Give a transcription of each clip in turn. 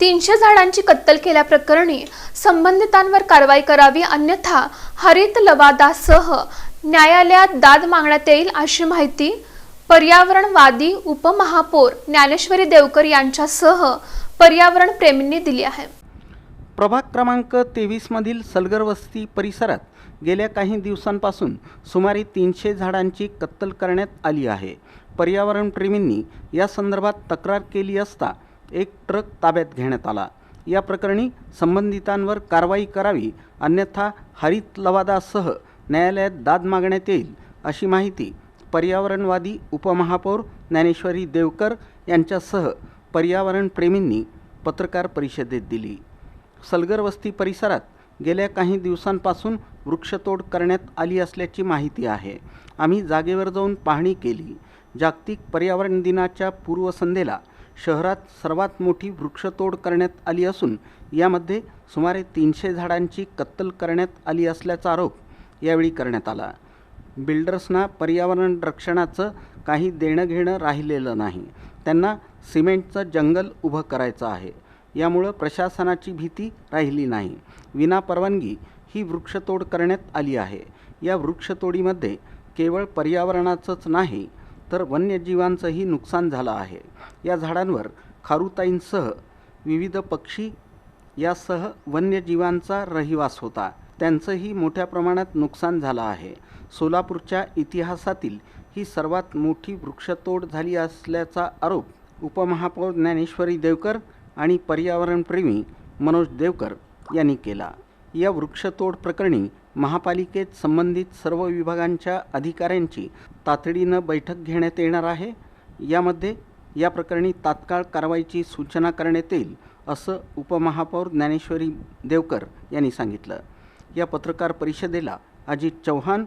300 झाडांची कत्तल केल्याप्रकरणी संबंधितांवर कारवाई करावी, अन्यथा हरित लवादासह न्यायालयात दाद मागण्यात येईल, अशी माहिती पर्यावरणवादी उपमहापौर ज्ञानेश्वरी देवकर यांच्यासह पर्यावरण प्रेमींनी दिली आहे। प्रभाग क्रमांक 23 मधील सलगर वस्ती परिसरात गेल्या काही दिवसांपासून सुमारे 300 झाडांची कत्तल करण्यात आली आहे। पर्यावरण प्रेमींनी या संदर्भात तक्रार केली असता एक ट्रक ताब्यात घेण्यात आला। या प्रकरणी संबंधितांवर कारवाई करावी, अन्यथा हरित लवादासह न्यायालयात दाद मागण्यात येईल, अशी माहिती पर्यावरणवादी उपमहापौर ज्ञानेश्वरी देवकर यांच्यासह पर्यावरण प्रेमींनी पत्रकार परिषदेत दिली। सलगर वस्ती परिसरात गेल्या काही दिवसांपासून वृक्षतोड करण्यात आली असल्याची माहिती आहे। आम्ही जागेवर जाऊन पाहणी केली। जागतिक पर्यावरण दिनाच्या पूर्वसंध्येला शहरात सर्वात मोठी वृक्षतोड करण्यात आली असून यामध्ये सुमारे 300 झाडांची कत्तल करण्यात आली असल्याचा आरोप यावेळी करण्यात आला। बिल्डर्सना पर्यावरण रक्षणाचं काही देणं घेणं राहिलेलं नाही, त्यांना सिमेंटचं जंगल उभं करायचं आहे। यामुळे प्रशासनाची भीती राहिली नाही। विनापरवानगी ही वृक्षतोड करण्यात आली आहे। या वृक्षतोडीमध्ये केवळ पर्यावरणाचंच नाही तर वन्यजीवांचंही नुकसान झालं आहे। या झाडांवर खारुताईंसह विविध पक्षी यासह वन्यजीवांचा रहिवास होता, त्यांचंही मोठ्या प्रमाणात नुकसान झालं आहे। सोलापूरच्या इतिहासातील ही सर्वात मोठी वृक्षतोड झाली असल्याचा आरोप उपमहापौर ज्ञानेश्वरी देवकर आणि पर्यावरणप्रेमी मनोज देवकर यांनी केला। या वृक्षतोड प्रकरणी महापालिकेत संबंधित सर्व विभागांच्या अधिकाऱ्यांची तातडीनं बैठक घेण्यात येणार आहे। यामध्ये या प्रकरणी तात्काळ कारवाईची सूचना करण्यात येईल, असं उपमहापौर ज्ञानेश्वरी देवकर यांनी सांगितलं। या पत्रकार परिषदेला अजित चौहान,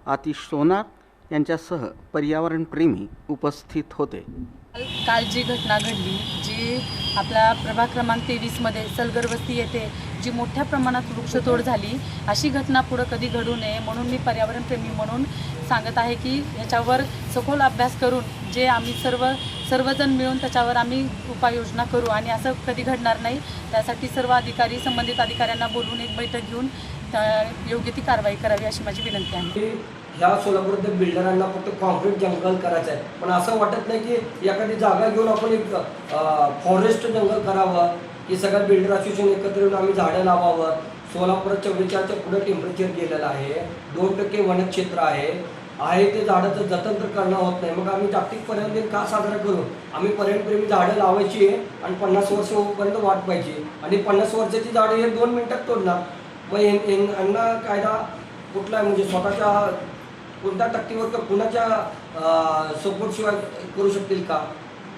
आतिश सोनार यांच्यासह पर्यावरणप्रेमी उपस्थित होते। काल जी घटना घडली, जी आपल्या प्रभाग क्रमांक 23 मध्ये सलगर वस्ती येथे जी मोठ्या प्रमाणात वृक्षतोड झाली, अशी घटना पुढे कधी घडू नये म्हणून मी पर्यावरणप्रेमी म्हणून सांगत आहे की ह्याच्यावर सखोल अभ्यास करून जे आम्ही सर्वजण मिळून त्याच्यावर आम्ही उपाययोजना करू आणि असं कधी घडणार नाही, त्यासाठी सर्व अधिकारी संबंधित अधिकाऱ्यांना बोलवून एक बैठक घेऊन योग्य ती कारवाई करावी, अशी माझी विनंती आहे। ह्या सोलापूरच्या बिल्डरांना फक्त कॉन्क्रीट जंगल करायचं आहे, पण असं वाटत नाही की एखादी जागा घेऊन आपण एक फॉरेस्ट जंगल करावं, की सगळ्या बिल्डर असोसिएशन एकत्र येऊन आम्ही झाडं लावावं। सोलापुरात 44च्या पुढे टेम्परेचर गेलेलं आहे, 2% वनक्षेत्र आहे ते झाडाचं जतन तर करणं होत नाही। मग आम्ही जागतिक पर्यावरण दिन का साजरा करू? आम्ही पर्यावरणप्रेमी झाडं लावायची आहे आणि 50 वर्ष होईपर्यंत वाट पाहिजे आणि 50 वर्षाची झाडं हे 2 मिनिटात तोडणार। मग यांना कायदा कुठला आहे, म्हणजे स्वतःच्या कोणत्या टक्केवर किंवा कुणाच्या सपोर्टशिवाय करू शकतील का?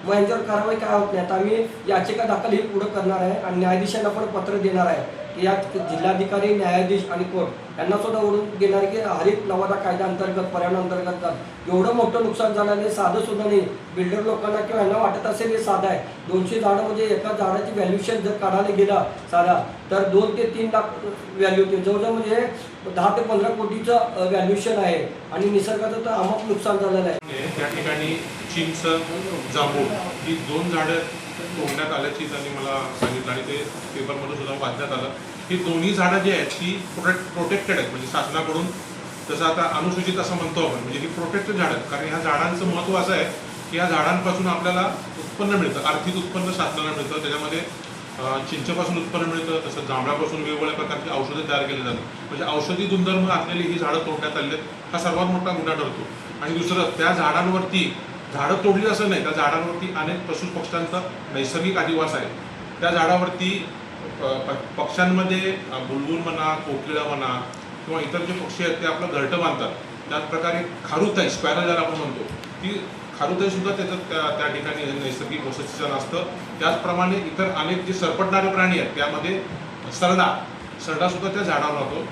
मग यांच्यावर कारवाई काय होत नाही। आता आम्ही याचिका दाखल ही पुढे करणार आहे आणि न्यायाधीशांना पण पत्र देणार आहे की या जिल्हाधिकारी, न्यायाधीश आणि कोर्ट यांना सुद्धा ओढून घेणार की हरित लवादा कायदा अंतर्गत, पर्यावरण अंतर्गत एवढं मोठं नुकसान झालं नाही, साधं सुद्धा नाही। बिल्डर लोकांना किंवा यांना वाटत असेल हे साधं आहे। 200 झाडं म्हणजे एका झाडाची व्हॅल्युएशन जर काढायला गेला साधा तर 2 ते 3 लाख व्हॅल्यू होते, जवळजवळ म्हणजे 10 ते 15 कोटीचं व्हॅल्युएशन आहे आणि निसर्गाचं तर अमाप नुकसान झालेलं आहे। त्या ठिकाणी चिंच, जांभूळ ही 2 झाडं तोडण्यात आल्याची त्यांनी मला सांगितलं आणि ते पेपरमध्ये सुद्धा वाचण्यात आलं। ही दोन्ही झाडं जी आहेत ती प्रोटेक्टेड आहेत, म्हणजे शासनाकडून जसं आता अनुसूचित असं म्हणतो आपण, म्हणजे ही प्रोटेक्टेड झाडं आहेत। कारण ह्या झाडांचं महत्त्व असं आहे की या झाडांपासून आपल्याला उत्पन्न मिळतं, आर्थिक उत्पन्न शासनाला मिळतं। त्याच्यामध्ये चिंचेपासून उत्पन्न मिळतं, तसं जांभळापासून वेगवेगळ्या प्रकारची औषधं तयार केली जातात। म्हणजे औषधी गुणधर्म असलेली ही झाडं तोडण्यात आली आहेत, हा सर्वात मोठा गुन्हा ठरतो। आणि दुसरं, त्या झाडांवरती झाडं तोडली असं नाही, त्या झाडांवरती अनेक पशुपक्ष्यांचा नैसर्गिक अधिवास आहे। त्या झाडावरती पक्ष्यांमध्ये बुलबुल म्हणा, कोकिळा म्हणा किंवा इतर जे पक्षी आहेत ते आपलं घरटं बांधतात। त्याचप्रकारे खारुताई, स्क्वॅरल ज्याला आपण म्हणतो, ती खारुताईसुद्धा त्याचं त्या ठिकाणी नैसर्गिक वसतिस्थान असतं। त्याचप्रमाणे इतर अनेक जे सरपटणारे प्राणी आहेत त्यामध्ये सरडासुद्धा त्या झाडावर राहतो।